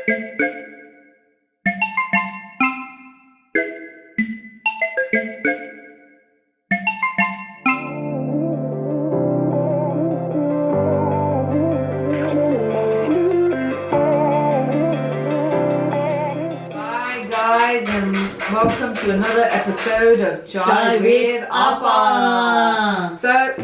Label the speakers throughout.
Speaker 1: Welcome to another episode of Chai with Appan. So,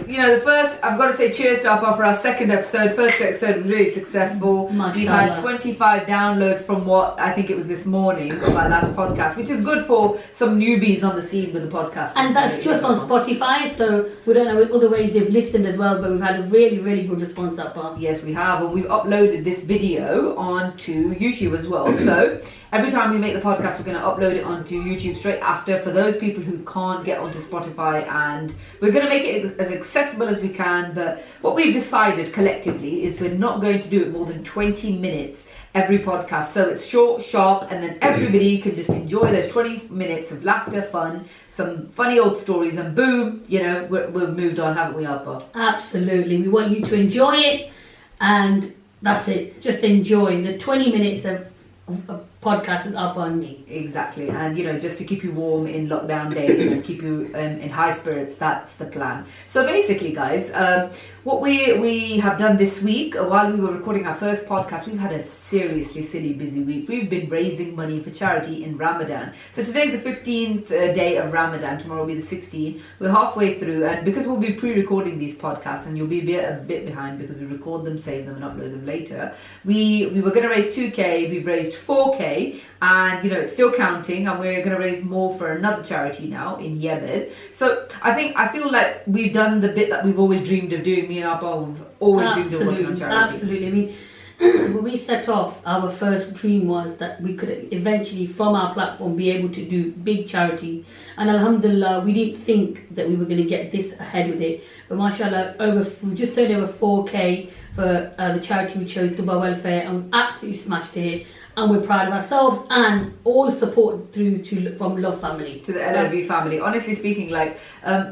Speaker 1: I've got to say cheers to Appan for our second episode. First episode was really successful.
Speaker 2: Mashallah.
Speaker 1: We've had 25 downloads from what I think it was this morning of our last podcast, which is good for some newbies on the scene with the podcast.
Speaker 2: And that's just on Spotify, so we don't know other ways they've listened as well, but we've had a really, really good response, Appan.
Speaker 1: Yes, we have, and we've uploaded this video onto YouTube as well. So every time we make the podcast, we're going to upload it onto YouTube straight after for those people who can't get onto Spotify, and we're going to make it as accessible as we can. But what we've decided collectively is we're not going to do it more than 20 minutes every podcast, so it's short, sharp, and then everybody can just enjoy those 20 minutes of laughter, fun, some funny old stories, and boom, we've moved on, haven't we, Appa?
Speaker 2: Absolutely. We want you to enjoy it, and that's it. Just enjoy the 20 minutes of a podcast with Appan and me.
Speaker 1: Exactly, and just to keep you warm in lockdown days and keep you in high spirits. That's the plan. So basically, guys, what we have done this week, while we were recording our first podcast, we've had a seriously silly busy week. We've been raising money for charity in Ramadan. So today's the 15th day of Ramadan. Tomorrow will be the 16th. We're halfway through, and because we'll be pre-recording these podcasts, and you'll be a bit behind because we record them, save them, and upload them later. We were going to raise 2k. We've raised 4k. And it's still counting, and we're going to raise more for another charity now in Yemen. So I feel like we've done the bit that we've always dreamed of doing. Me and Appa have always dreamed of working on charity.
Speaker 2: Absolutely. I mean, when we set off, our first dream was that we could eventually, from our platform, be able to do big charity. And alhamdulillah, we didn't think that we were going to get this ahead with it. But mashallah, we just turned over 4k for the charity we chose, Dubai Welfare, and we absolutely smashed it. And we're proud of ourselves, and all support from Love Family.
Speaker 1: To the LOV family. Honestly speaking,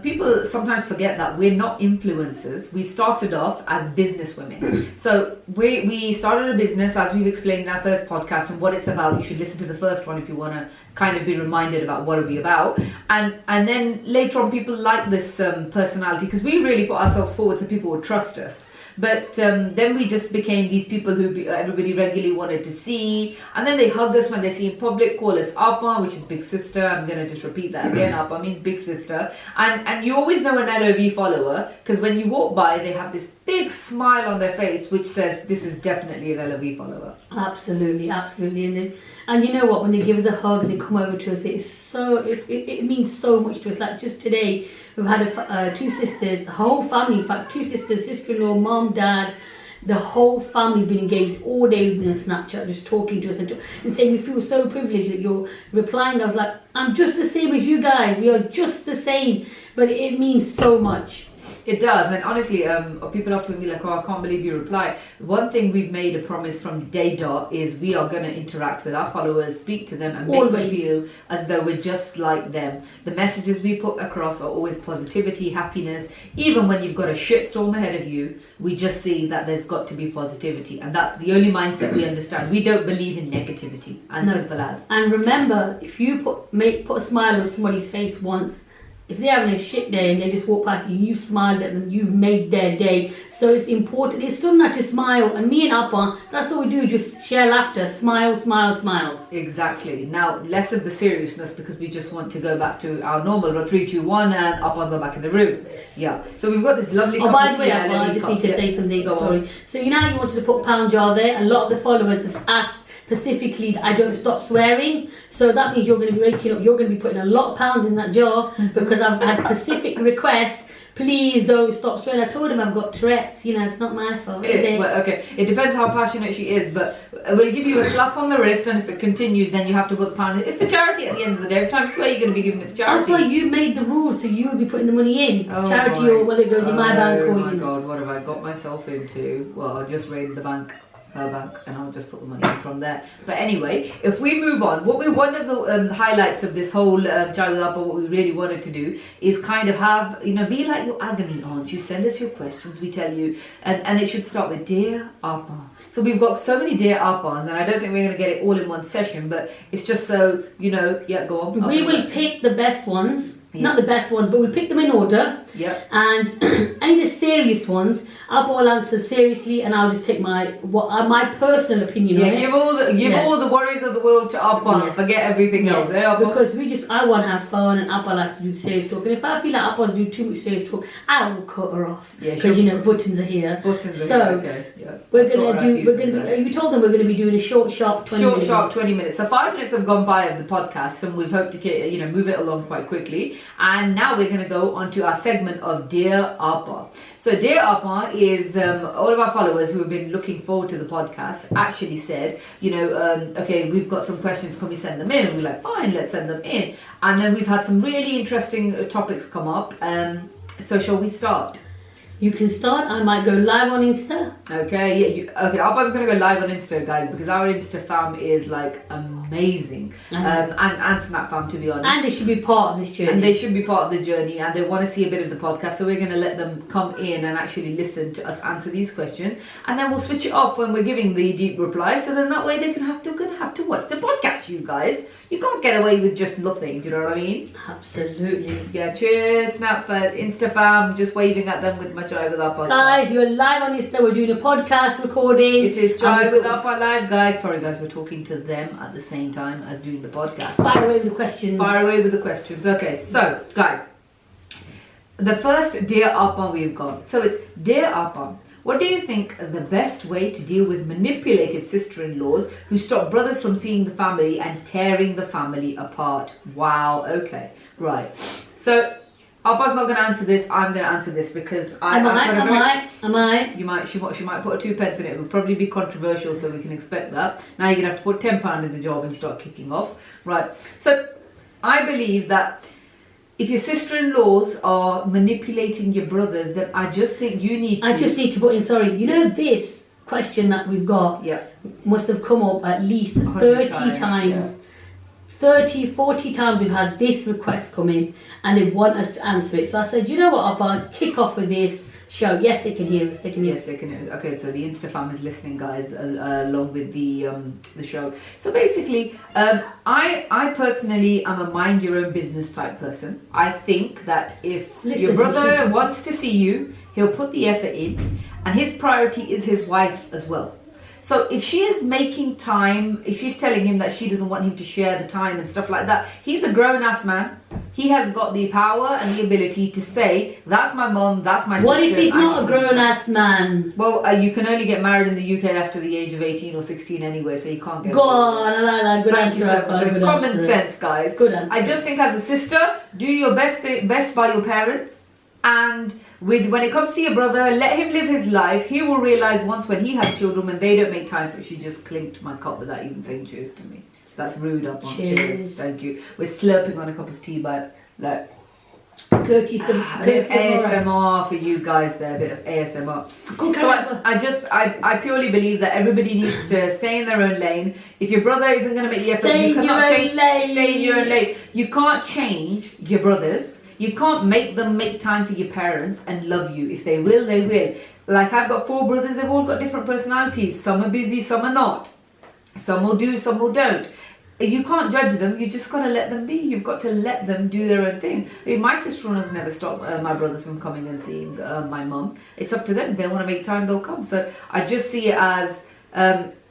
Speaker 1: people sometimes forget that we're not influencers. We started off as business women. So we started a business, as we've explained in our first podcast, and what it's about. You should listen to the first one if you want to kind of be reminded about what are we about. And then later on, people like this personality, because we really put ourselves forward so people would trust us. But then we just became these people who everybody regularly wanted to see, and then they hug us when they see in public, call us Appa, which is big sister. I'm going to just repeat that again. Appa means big sister, and you always know an LOV follower, because when you walk by, they have this big smile on their face which says this is definitely an LOV follower.
Speaker 2: Absolutely. And you know what, when they give us a hug and they come over to us, it means so much to us. Like just today, we've had two sisters, the whole family, in fact, two sisters, sister-in-law, mom, dad, the whole family's been engaged all day with me on Snapchat, just talking to us and saying we feel so privileged that you're replying. I was like, I'm just the same as you guys. We are just the same. But it means so much.
Speaker 1: It does, and honestly, people often be like, I can't believe you reply. One thing we've made a promise from day dot is we are going to interact with our followers, speak to them, and make them feel as though we're just like them. The messages we put across are always positivity, happiness. Even when you've got a shitstorm ahead of you, we just see that there's got to be positivity, and that's the only mindset we understand. We don't believe in negativity, simple as.
Speaker 2: And remember, if you put a smile on somebody's face once, if they're having a shit day and they just walk past you, you've smiled at them, you've made their day. So it's important. It's sunnah to smile. And me and Appa, that's all we do, just share laughter. Smile, smile, smiles.
Speaker 1: Exactly. Now, less of the seriousness, because we just want to go back to our normal 3, 2, 1, and Appa's not back in the room. Yes. Yeah. So we've got this lovely cup
Speaker 2: by the way, Appa, I just need to say something. Sorry. So you wanted to put pound jar there. A lot of the followers have asked specifically that I don't stop swearing, so that means you're going to be raking up, you're going to be putting a lot of pounds in that jar, because I've had specific requests, please don't stop swearing. I told him I've got Tourette's, it's not my fault, is it?
Speaker 1: Well, okay, it depends how passionate she is, but we'll give you a slap on the wrist, and if it continues, then you have to put the pound in. It's for charity at the end of the day. Every time you swear, you're going to be giving it to charity.
Speaker 2: Appa, you made the rules, so you will be putting the money in. Charity, or whether it goes in my bank or
Speaker 1: oh my god, what have I got myself into? Well, I just raided the bank. her bank, and I'll just put the money in from there. But anyway, if we move on, one of the highlights of this whole Chai with Appa, what we really wanted to do is kind of have, be like your agony aunts. You send us your questions, we tell you, and it should start with Dear Appa. So we've got so many Dear Appans, and I don't think we're going to get it all in one session, but it's just so, yeah, go on.
Speaker 2: We will pick the best ones. Yeah. Not the best ones, but we'll pick them in order.
Speaker 1: Yep.
Speaker 2: And any of the serious ones, Appa will answer seriously, and I'll just take my personal opinion on it.
Speaker 1: Give all the worries of the world to Appa and forget everything else.
Speaker 2: Because I want to have fun, and Appa likes to do serious talk. And if I feel like Appa's doing too much serious talk, I will cut her off. Because buttons are here.
Speaker 1: Okay. Yeah.
Speaker 2: We're gonna we told them we're gonna be doing a short, sharp 20 minutes.
Speaker 1: Sharp 20 minutes. So 5 minutes have gone by of the podcast, and we've hoped to move it along quite quickly. And now we're going to go on to our segment of Dear Appa. So Dear Appa is all of our followers who have been looking forward to the podcast actually said, okay, we've got some questions, can we send them in? And we're like, fine, let's send them in. And then we've had some really interesting topics come up. So shall we start?
Speaker 2: You can start. I might go live on Insta.
Speaker 1: Okay, Appa's going to go live on Insta, guys, because our Insta fam is like amazing. And Snap fam, to be honest.
Speaker 2: And they should be part of this journey.
Speaker 1: And they should be part of the journey, and they want to see a bit of the podcast. So we're going to let them come in and actually listen to us answer these questions. And then we'll switch it off when we're giving the deep replies. So then that way they're going to have to watch the podcast, you guys. You can't get away with just nothing, do you know what I mean?
Speaker 2: Absolutely.
Speaker 1: Yeah, cheers, Snap, Insta fam, just waving at them with my Chai with Appa.
Speaker 2: Guys, you're live on Insta. We're doing a podcast recording.
Speaker 1: It is Chai with Appa live, guys. Sorry, guys, we're talking to them at the same time as doing the podcast.
Speaker 2: Fire away with the questions.
Speaker 1: Okay, so, guys, the first Dear Appa we've got. So it's Dear Appa. What do you think the best way to deal with manipulative sister-in-laws who stop brothers from seeing the family and tearing the family apart? Wow, okay, right. So, Appa's not going to answer this, I'm going to answer this because
Speaker 2: Am I?
Speaker 1: She might put 2 pence in it. It will probably be controversial, so we can expect that. Now you're going to have to put £10 in the job and start kicking off. Right, so I believe that if your sister-in-laws are manipulating your brothers, then I just think you need to...
Speaker 2: I just need to put in, this question that we've got must have come up at least 30 times. Yeah. 30, 40 times we've had this request come in and they want us to answer it. So I said, you know what, I'll kick off with this show. Yes, they can hear us.
Speaker 1: Yes, they can hear us. Okay, so the Insta fam is listening, guys, along with the show. So basically, I personally am a mind your own business type person. I think that if your brother wants to see you, he'll put the effort in, and his priority is his wife as well. So if she is making time, if she's telling him that she doesn't want him to share the time and stuff like that, he's a grown-ass man. He has got the power and the ability to say, that's my mum, that's my sister.
Speaker 2: What if he's not a grown-ass man?
Speaker 1: Well, you can only get married in the UK after the age of 18 or 16 anyway, so you can't get...
Speaker 2: Go on, I like that. Good answer.
Speaker 1: So it's common sense, guys.
Speaker 2: Good answer.
Speaker 1: I just think as a sister, do your best by your parents, and... when it comes to your brother, let him live his life. He will realise once when he has children, when they don't make time for it. She just clinked my cup without even saying cheers to me. That's rude, Appa. Cheers. Thank you. We're slurping on a cup of tea, but like... ASMR for you guys there, a bit of ASMR. So I purely believe that everybody needs to stay in their own lane. If your brother isn't going to make the effort, you cannot change. Stay in your own lane. You can't change your brothers. You can't make them make time for your parents and love you. If they will, they will. Like, I've got 4 brothers, they've all got different personalities. Some are busy, some are not. Some will do, some will don't. You can't judge them, you just got to let them be. You've got to let them do their own thing. I mean, my sister-in-law's never stopped my brothers from coming and seeing my mum. It's up to them. If they want to make time, they'll come. So I just see it as,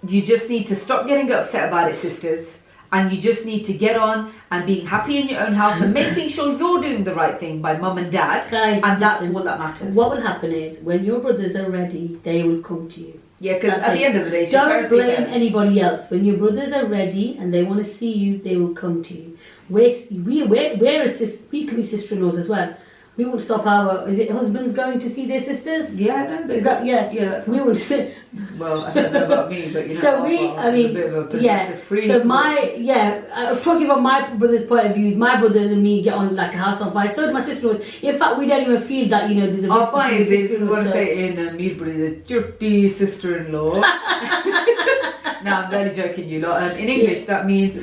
Speaker 1: you just need to stop getting upset about it, sisters. And you just need to get on and being happy in your own house and making sure you're doing the right thing by mum and dad.
Speaker 2: Guys,
Speaker 1: and that's all that matters.
Speaker 2: What will happen is, when your brothers are ready, they will come to you.
Speaker 1: Yeah, because at the end of the day,
Speaker 2: don't blame anybody else. When your brothers are ready and they want to see you, they will come to you. We can be sister-in-laws as well. we won't stop our, is it husbands going to see their sisters?
Speaker 1: Yeah, no,
Speaker 2: Is that, yeah,
Speaker 1: that's
Speaker 2: we will sit.
Speaker 1: Well, I don't know about me, but
Speaker 2: So I mean,
Speaker 1: a bit of a
Speaker 2: yeah.
Speaker 1: freak.
Speaker 2: So talking from my brother's point of view, is my brothers and me get on like a house on fire. So do my sister-in-laws. In fact, we don't even feel that, there's a.
Speaker 1: Our fire is, if you want to say in Meadbury, the dirty sister-in-law. No, I'm barely joking, you lot. In English, that means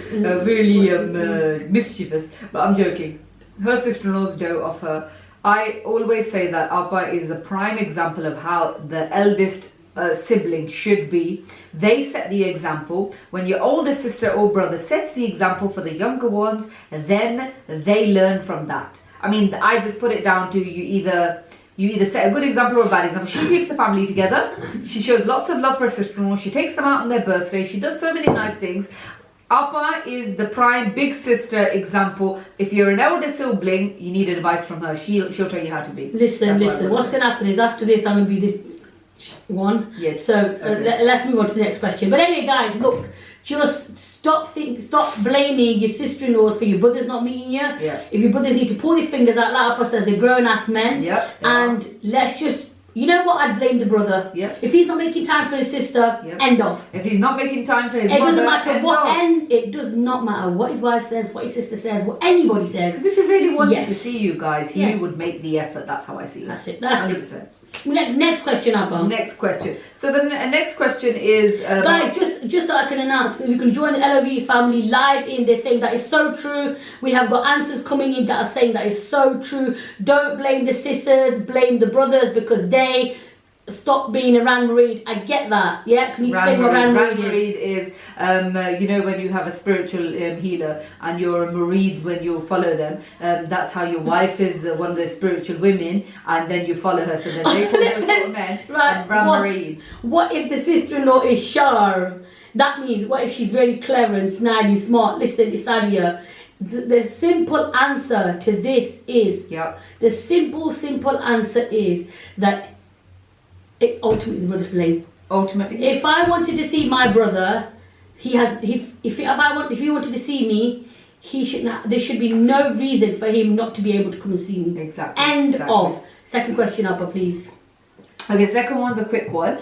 Speaker 1: really mischievous, but I'm joking. Her sister-in-laws dote of her. I always say that Appa is the prime example of how the eldest sibling should be. They set the example. When your older sister or brother sets the example for the younger ones, then they learn from that. I mean, I just put it down to you either set a good example or a bad example. She keeps the family together. She shows lots of love for her sister-in-law. She takes them out on their birthday. She does so many nice things. Appa is the prime big sister example. If you're an elder sibling, you need advice from her. She'll tell you how to be.
Speaker 2: Listen. What's going to happen is after this, I'm going to be the one.
Speaker 1: Yes.
Speaker 2: So let's move on to the next question. But anyway, guys, look, just stop blaming your sister-in-laws for your brothers not meeting you.
Speaker 1: Yeah.
Speaker 2: If your brothers need to pull their fingers out, like Appa says, they're grown-ass men.
Speaker 1: Yep.
Speaker 2: And let's just. You know what? I'd blame the brother.
Speaker 1: Yep.
Speaker 2: If he's not making time for his sister, end off.
Speaker 1: If he's not making time for his
Speaker 2: it
Speaker 1: mother,
Speaker 2: doesn't matter what
Speaker 1: off.
Speaker 2: it does not matter what his wife says, what his sister says, what anybody says.
Speaker 1: Because if he really wanted to see you guys, he would make the effort. That's how I see it.
Speaker 2: That's it. That's
Speaker 1: 100%.
Speaker 2: it. Next question, Abba.
Speaker 1: Next question. So the next question is...
Speaker 2: guys, just so I can announce, we can join the LOV family live in. They're saying that is so true. We have got answers coming in that are saying that is so true. Don't blame the sisters, blame the brothers because they... Stop being a Ran Mareed. I get that. Yeah, can you explain what Ran Mareed
Speaker 1: is? When you have a spiritual healer and you're a Mareed when you follow them, that's how your wife is one of the spiritual women, and then you follow her. So then they call those sort of men Ran Mareed.
Speaker 2: What if the sister-in-law is Shar? That means what if she's really clever and snidey, smart? Listen, Isadia. The simple answer to this is the simple answer is that. It's ultimately the brother's blame.
Speaker 1: Ultimately.
Speaker 2: If I wanted to see my brother, if he wanted to see me, there should be no reason for him not to be able to come and see me.
Speaker 1: Exactly.
Speaker 2: End of. Second question, Appa, please.
Speaker 1: Okay, second one's a quick one.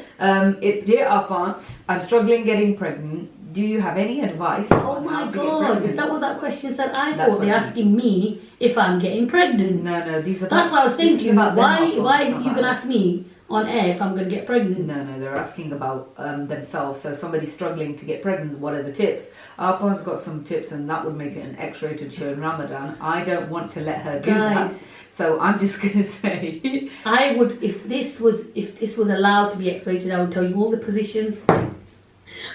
Speaker 1: It's dear Appa, I'm struggling getting pregnant. Do you have any advice?
Speaker 2: Oh my God, is that what that question said? I thought they're asking me if I'm getting pregnant.
Speaker 1: No, these are.
Speaker 2: That's what I was saying to you. Why are you going to ask me on air if I'm going to get pregnant?
Speaker 1: No, they're asking about themselves. So somebody's struggling to get pregnant, what are the tips? Appa's got some tips, and that would make it an X-rated show in Ramadan. I don't want to let her do that. So I'm just going to say...
Speaker 2: I would, if this was allowed to be X-rated, I would tell you all the positions.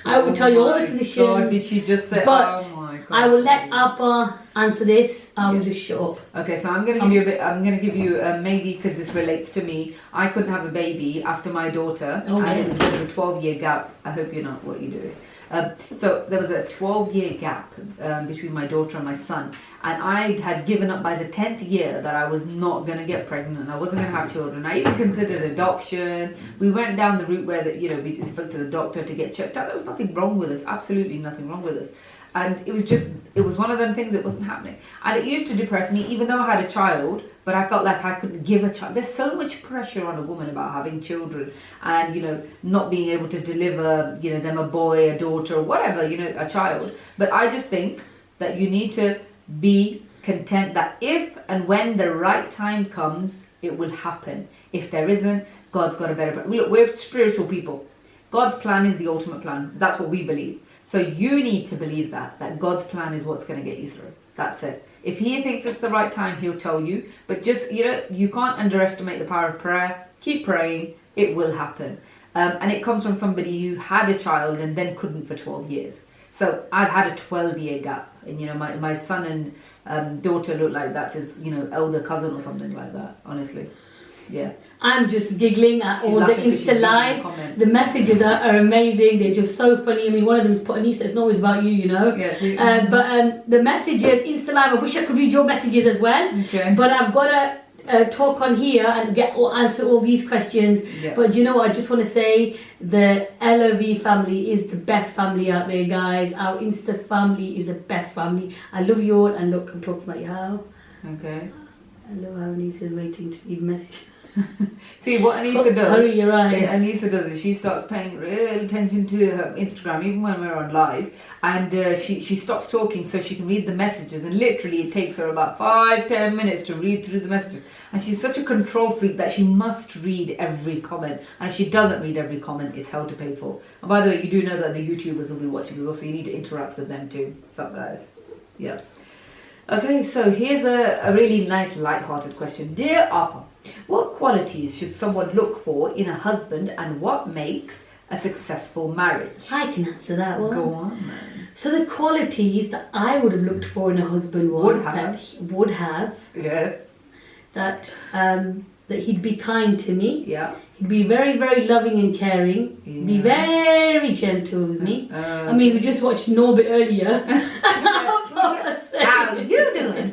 Speaker 2: I would tell you all the positions.
Speaker 1: God, did she just say?
Speaker 2: But
Speaker 1: oh my God,
Speaker 2: I will let Appa answer this. I will just shut up.
Speaker 1: Okay, so I'm going to give you a bit. I'm going to give you maybe because this relates to me. I couldn't have a baby after my daughter, and it was a 12-year gap. I hope you're not what you're doing. So there was a 12-year gap between my daughter and my son, and I had given up by the 10th year that I was not going to get pregnant and I wasn't going to have children. I even considered adoption. We went down the route where we spoke to the doctor to get checked out. There was nothing wrong with us, absolutely nothing wrong with us. And it was one of them things that wasn't happening. And it used to depress me, even though I had a child, but I felt like I couldn't give a child. There's so much pressure on a woman about having children and, not being able to deliver, them a boy, a daughter, or whatever, a child. But I just think that you need to be content that if and when the right time comes, it will happen. If there isn't, God's got a better plan. Look, we're spiritual people. God's plan is the ultimate plan. That's what we believe. So you need to believe that God's plan is what's going to get you through. That's it. If he thinks it's the right time, he'll tell you. But just, you can't underestimate the power of prayer. Keep praying. It will happen. And it comes from somebody who had a child and then couldn't for 12 years. So I've had a 12-year gap. And, my son and daughter look like that's his, elder cousin or something like that, honestly. Yeah.
Speaker 2: I'm just giggling at all the Insta Live. The messages are amazing. They're just so funny. I mean, one of them is put Anissa, it's not always about you,
Speaker 1: Yeah,
Speaker 2: but the messages, Insta Live, I wish I could read your messages as well.
Speaker 1: Okay.
Speaker 2: But I've got to talk on here and answer all these questions.
Speaker 1: Yeah.
Speaker 2: But you know what? I just want to say the LOV family is the best family out there, guys. Our Insta family is the best family. I love you all. And look, I'm talking about you how.
Speaker 1: Okay.
Speaker 2: Hello, Anissa's waiting to read message.
Speaker 1: See, what Anissa does,
Speaker 2: Hurry your eyes.
Speaker 1: Anissa does is she starts paying real attention to her Instagram, even when we're on live, and she stops talking so she can read the messages, and literally it takes her about 5-10 minutes to read through the messages, and she's such a control freak that she must read every comment, and if she doesn't read every comment, it's hell to pay for. And by the way, you do know that the YouTubers will be watching as well, so you need to interact with them too. What's up, guys? Yeah. Okay, so here's a really nice light-hearted question. Dear Appan, what qualities should someone look for in a husband, and what makes a successful marriage?
Speaker 2: I can answer that one.
Speaker 1: Go on, man.
Speaker 2: So the qualities that I would have looked for in a husband was
Speaker 1: Would have. Yes.
Speaker 2: that he'd be kind to me.
Speaker 1: Yeah.
Speaker 2: He'd be very, very loving and caring.
Speaker 1: Yeah.
Speaker 2: Be very gentle with me. I mean, we just watched Norbit earlier.
Speaker 1: How you doing?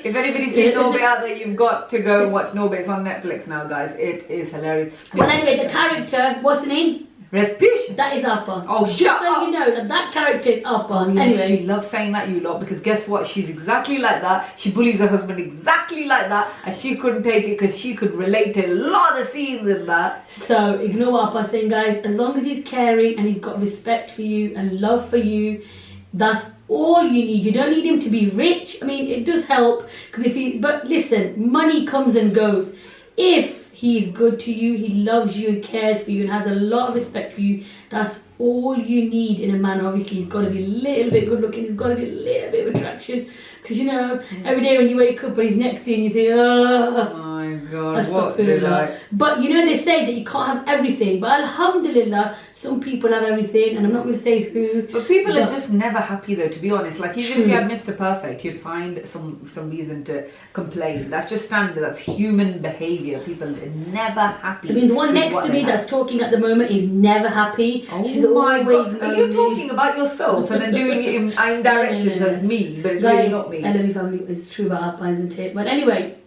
Speaker 1: If anybody's seen Norbit out there, you've got to go watch Norbit. It's on Netflix now, guys. It is hilarious.
Speaker 2: Well, anyway, the character, what's the name?
Speaker 1: Respucia.
Speaker 2: That is Appan.
Speaker 1: Oh,
Speaker 2: Just
Speaker 1: shut
Speaker 2: so
Speaker 1: up.
Speaker 2: you know that character is Appan.
Speaker 1: Yeah,
Speaker 2: Anyway.
Speaker 1: she loves saying that, you lot, because guess what? She's exactly like that. She bullies her husband exactly like that, and she couldn't take it because she could relate to a lot of the scenes in that.
Speaker 2: So ignore what Appan's saying, guys. As long as he's caring and he's got respect for you and love for you, that's all you need. You don't need him to be rich. I mean, it does help because but listen, money comes and goes. If he's good to you, he loves you and cares for you and has a lot of respect for you, that's all you need in a man. Obviously, he's got to be a little bit good looking, he's got to be a little bit of attraction, because you know, every day when you wake up and he's next to you and you think, oh
Speaker 1: my god, what
Speaker 2: do like? But you know, they say that you can't have everything, but alhamdulillah, some people have everything, and I'm not going to say who.
Speaker 1: But people are just never happy though, to be honest. Like, even if you had Mr. Perfect, you'd find some reason to complain. That's just standard, that's human behaviour. People are never happy.
Speaker 2: I mean, the one next to me that's talking at the moment is never happy. She's always lonely.
Speaker 1: Are you talking about yourself and then doing it in directions? So it's me, but it's really not me.
Speaker 2: LLE family is true about Appan, isn't it? But anyway,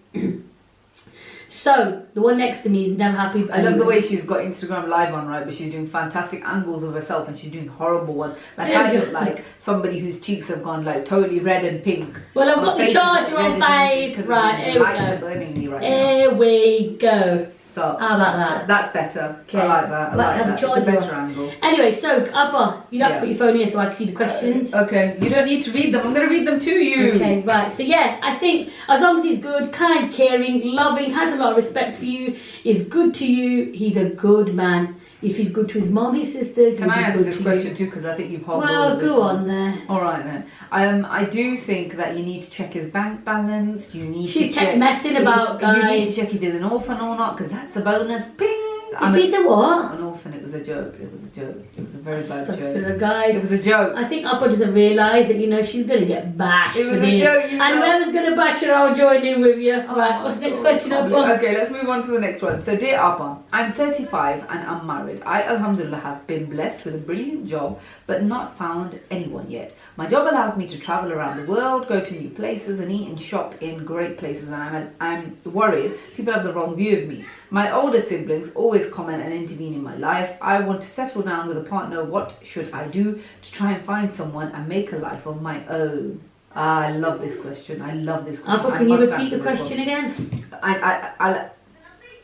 Speaker 2: so the one next to me is never happy.
Speaker 1: I love the way she's got Instagram live on, right? But she's doing fantastic angles of herself, and she's doing horrible ones. Like, I look like somebody whose cheeks have gone like totally red and pink.
Speaker 2: Well, I've got the charger on, babe. Right, here we go.
Speaker 1: Burning me right
Speaker 2: here
Speaker 1: now.
Speaker 2: we go.
Speaker 1: So
Speaker 2: how about that?
Speaker 1: That's better. Okay. I like that. I like that. It's a better angle.
Speaker 2: Anyway, so Appan, you'd have to put your phone here so I can see the questions.
Speaker 1: Okay, you don't need to read them. I'm going to read them to you.
Speaker 2: Okay, right. So yeah, I think as long as he's good, kind, caring, loving, has a lot of respect for you, is good to you, he's a good man. If he's good to his mum, his sisters,
Speaker 1: can I answer this question too? Because I think you've held
Speaker 2: well,
Speaker 1: this
Speaker 2: go
Speaker 1: one.
Speaker 2: on there.
Speaker 1: All right then. I do think that you need to check his bank balance. You need
Speaker 2: She's
Speaker 1: to check.
Speaker 2: kept messing about, guys.
Speaker 1: You need to check if he's an orphan or not, because that's a bonus. Ping.
Speaker 2: If he's a what?
Speaker 1: An orphan. It was a joke. It was a joke. It was a very bad joke.
Speaker 2: For the guys.
Speaker 1: It was a joke.
Speaker 2: I think Appan doesn't realise that, you know, she's going to get bashed
Speaker 1: it was
Speaker 2: for this.
Speaker 1: Joke,
Speaker 2: and whoever's going to bash her, I'll join in with you. Right, what's the next question, Appan?
Speaker 1: Okay, let's move on to the next one. So, dear Appan, I'm 35 and I'm married. I, alhamdulillah, have been blessed with a brilliant job, but not found anyone yet. My job allows me to travel around the world, go to new places and eat and shop in great places, and I'm worried people have the wrong view of me. My older siblings always comment and intervene in my life. I want to settle down with a partner. What should I do to try and find someone and make a life of my own? I love this question. I love this question.
Speaker 2: Appan, can you repeat the question again?
Speaker 1: I'll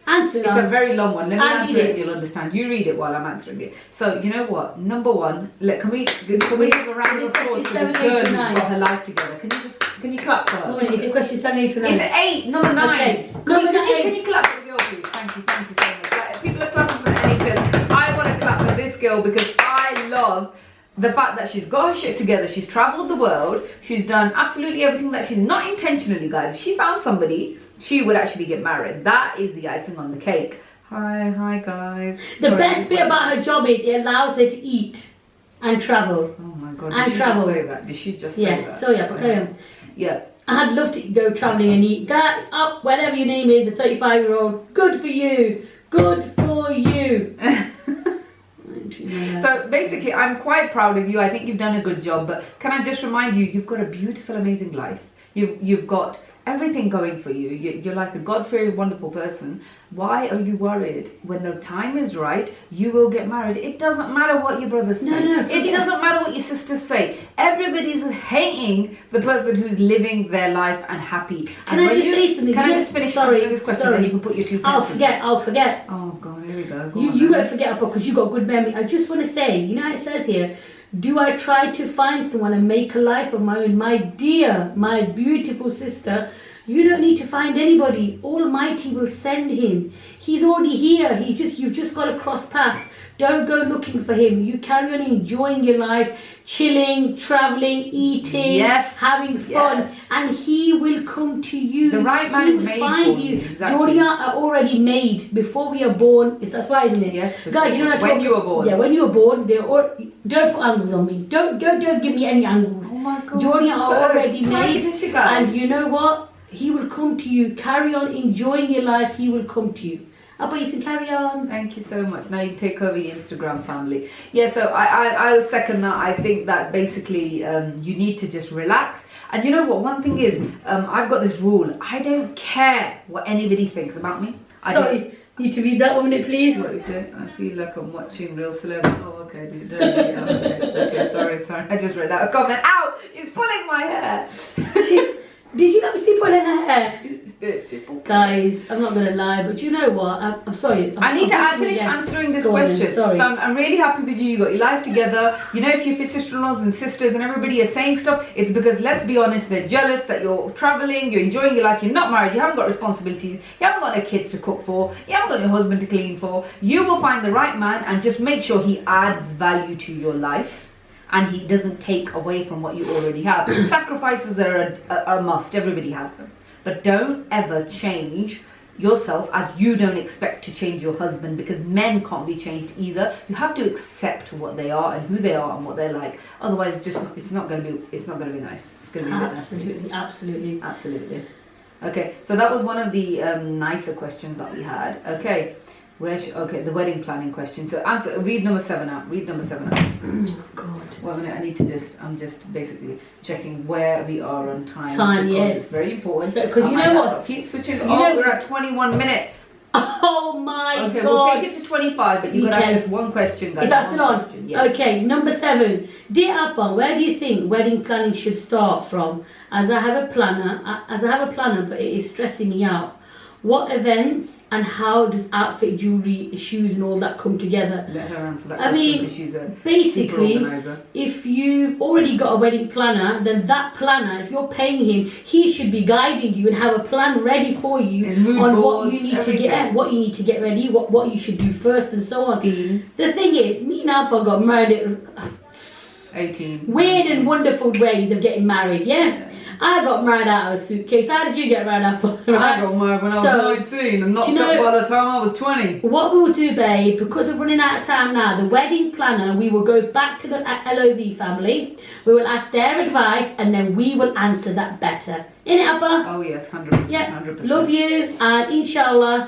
Speaker 2: answer it.
Speaker 1: It's a very long one. Let me answer it. You'll understand. You read it while I'm answering it. So, you know what? Number one, can we give a round of applause for this girl who's got her life together? Can you clap for her?
Speaker 2: No, is it question 7, 8 or 9?
Speaker 1: It's 8, number 9.
Speaker 2: Okay.
Speaker 1: Can you clap for the girl, please? Thank you so much. Like, people are clapping for Annie because I want to clap for this girl because I love the fact that she's got her shit together. She's travelled the world. She's done absolutely everything that she's not intentionally, guys. If she found somebody, she would actually get married. That is the icing on the cake. Hi guys.
Speaker 2: The best bit about her job is it allows her to eat and travel.
Speaker 1: Oh my god,
Speaker 2: and travel.
Speaker 1: Just say that? Did she just say that?
Speaker 2: Yeah, sorry, but carry on.
Speaker 1: Yeah.
Speaker 2: I'd love to go travelling and eat. That up, whatever your name is, a 35-year-old. Good for you. Good for you.
Speaker 1: So basically, I'm quite proud of you. I think you've done a good job. But can I just remind you, you've got a beautiful, amazing life. You've got everything going for you. You're like a God-fearing, wonderful person. Why are you worried? When the time is right, you will get married. It doesn't matter what your brothers say. It doesn't matter what your sisters say. Everybody's hating the person who's living their life and happy.
Speaker 2: Can I just say something?
Speaker 1: Can I just finish answering this question, then you can put your 2
Speaker 2: I'll forget.
Speaker 1: Oh God, here we go.
Speaker 2: You won't forget, because you got good memory. I just want to say, you know how it says here, do I try to find someone and make a life of my own? My dear, my beautiful sister, you don't need to find anybody. Almighty will send him. He's already here. You've just got to cross paths. Don't go looking for him. You carry on enjoying your life, chilling, traveling, eating, having fun, and he will come to you.
Speaker 1: The right man is made
Speaker 2: find
Speaker 1: for
Speaker 2: you.
Speaker 1: Exactly.
Speaker 2: Georgia are already made before we are born. That's right, isn't it?
Speaker 1: Yes.
Speaker 2: Guys, you know what I
Speaker 1: when you were born.
Speaker 2: Yeah, when you were born, don't put angles on me. Don't give me any angles.
Speaker 1: Oh my God.
Speaker 2: Georgia are already made,
Speaker 1: guys.
Speaker 2: and you know what? He will come to you. Carry on enjoying your life. He will come to you. But you can carry on.
Speaker 1: Thank you so much. Now you take over your Instagram family. Yeah, so I'll second that. I think that basically you need to just relax. And you know what? One thing is, I've got this rule. I don't care what anybody thinks about me.
Speaker 2: Need to read that 1 minute, please.
Speaker 1: What is it? I feel like I'm watching Real Celeb. Oh, okay. Okay, sorry. I just read out a comment. Ow! She's pulling my hair.
Speaker 2: Did you not see pulling her hair? Guys, I'm not gonna lie, but you know what? I'm sorry.
Speaker 1: I need to finish answering this question.
Speaker 2: Sorry.
Speaker 1: So I'm really happy with you. You got your life together. You know, if your sister-in-laws and sisters and everybody are saying stuff, it's because, let's be honest, they're jealous that you're traveling, you're enjoying your life, you're not married, you haven't got responsibilities, you haven't got no kids to cook for, you haven't got your husband to clean for. You will find the right man, and just make sure he adds value to your life and he doesn't take away from what you already have. Sacrifices are a must. Everybody has them. But don't ever change yourself as you don't expect to change your husband, because men can't be changed either. You have to accept what they are and who they are and what they're like. Otherwise, it's not going to be nice. It's going to be absolutely. Okay, so that was one of the nicer questions that we had. Okay. The wedding planning question. So read number 7 out. Oh God. 1 minute, I'm just basically checking where we are on time.
Speaker 2: Yes.
Speaker 1: It's very important.
Speaker 2: Because you know what?
Speaker 1: Keep switching. We're at 21 minutes.
Speaker 2: Oh my God.
Speaker 1: Okay, we'll take it to 25, but you've got to ask us one question, guys.
Speaker 2: Is that still on? Yes. Okay, number 7. Dear Appan, where do you think wedding planning should start from? As I have a planner, but it is stressing me out. What events and how does outfit, jewellery, shoes and all that come together?
Speaker 1: Let her answer that question, because she's a
Speaker 2: basically,
Speaker 1: super organizer.
Speaker 2: If you've already got a wedding planner, then that planner, if you're paying him, he should be guiding you and have a plan ready for you on what you need to get ready, what you should do first and so on. The thing is, me and Appan got married at
Speaker 1: 18.
Speaker 2: Weird and wonderful ways of getting married, yeah? I got married out of a suitcase. How did you get married out?
Speaker 1: I got married when I was 19 and knocked up by the time I was 20.
Speaker 2: What we will do, babe, because we're running out of time now, the wedding planner, we will go back to the LOV family. We will ask their advice and then we will answer that better. Innit, Appa?
Speaker 1: Oh yes, 100%.
Speaker 2: Yeah.
Speaker 1: 100%.
Speaker 2: Love you, and inshallah.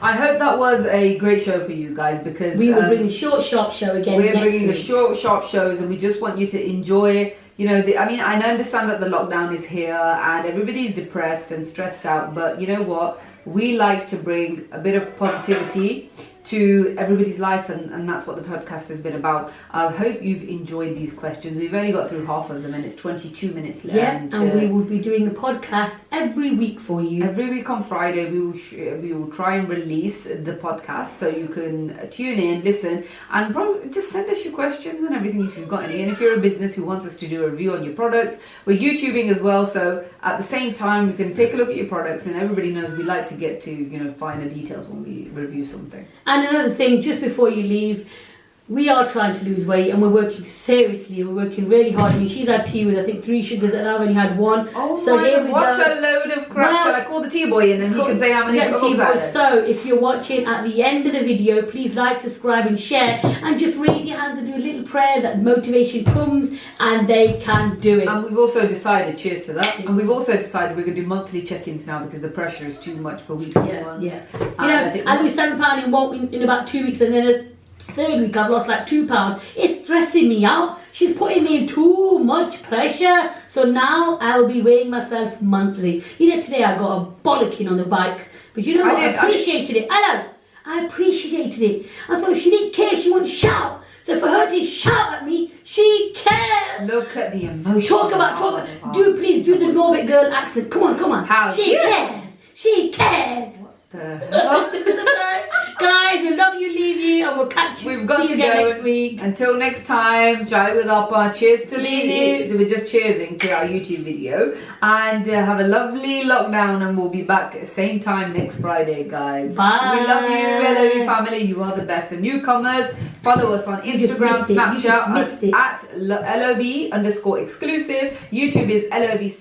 Speaker 1: I hope that was a great show for you guys, because
Speaker 2: we will bring a short, sharp show again.
Speaker 1: We're bringing the short, sharp shows, and we just want you to enjoy. You know, I understand that the lockdown is here and everybody's depressed and stressed out, but you know what? We like to bring a bit of positivity to everybody's life, and that's what the podcast has been about. I hope you've enjoyed these questions. We've only got through half of them and it's 22 minutes left.
Speaker 2: Yeah, and we will be doing the podcast every week for you.
Speaker 1: Every week on Friday we will try and release the podcast, so you can tune in, listen, and just send us your questions and everything if you've got any. And if you're a business who wants us to do a review on your product, we're YouTubing as well, so at the same time we can take a look at your products, and everybody knows we like to get to finer details when we review something.
Speaker 2: And another thing, just before you leave, we are trying to lose weight and we're working seriously. We're working really hard. I mean, she's had tea with I think 3 sugars and I've only had 1.
Speaker 1: Oh
Speaker 2: so
Speaker 1: my God, what a load of crap. Shall I call the tea boy and then he can say how many cookies I had?
Speaker 2: So if you're watching at the end of the video, please like, subscribe and share, and just raise your hands and do a little prayer that motivation comes and they can do it.
Speaker 1: And we've also decided, cheers to that, and we've also decided we're going to do monthly check-ins now because the pressure is too much for weekly ones.
Speaker 2: Yeah. And we £7 in about 2 weeks, and then Third week, I've lost like 2 pounds. It's stressing me out. She's putting me in too much pressure. So now I'll be weighing myself monthly. You know, today I got a bollocking on the bike. But you know what? I appreciated it. I appreciated it. I thought she didn't care. She wouldn't shout. So for her to shout at me, she cares.
Speaker 1: Look at the emotion.
Speaker 2: Talk about. Please do the Norbit girl accent. Come on.
Speaker 1: How?
Speaker 2: She cares. She cares. Guys, we love you, leave you, and we'll catch you.
Speaker 1: We've got
Speaker 2: See
Speaker 1: to
Speaker 2: you again
Speaker 1: go.
Speaker 2: next week.
Speaker 1: Until next time, Jai with Appan. Cheers to
Speaker 2: Cheers.
Speaker 1: We're just cheersing to our YouTube video. And have a lovely lockdown, and we'll be back at the same time next Friday, guys.
Speaker 2: Bye.
Speaker 1: We love you. We love you, family. You are the best. And newcomers, follow us on Instagram, Snapchat at LOV_exclusive. YouTube is LOV.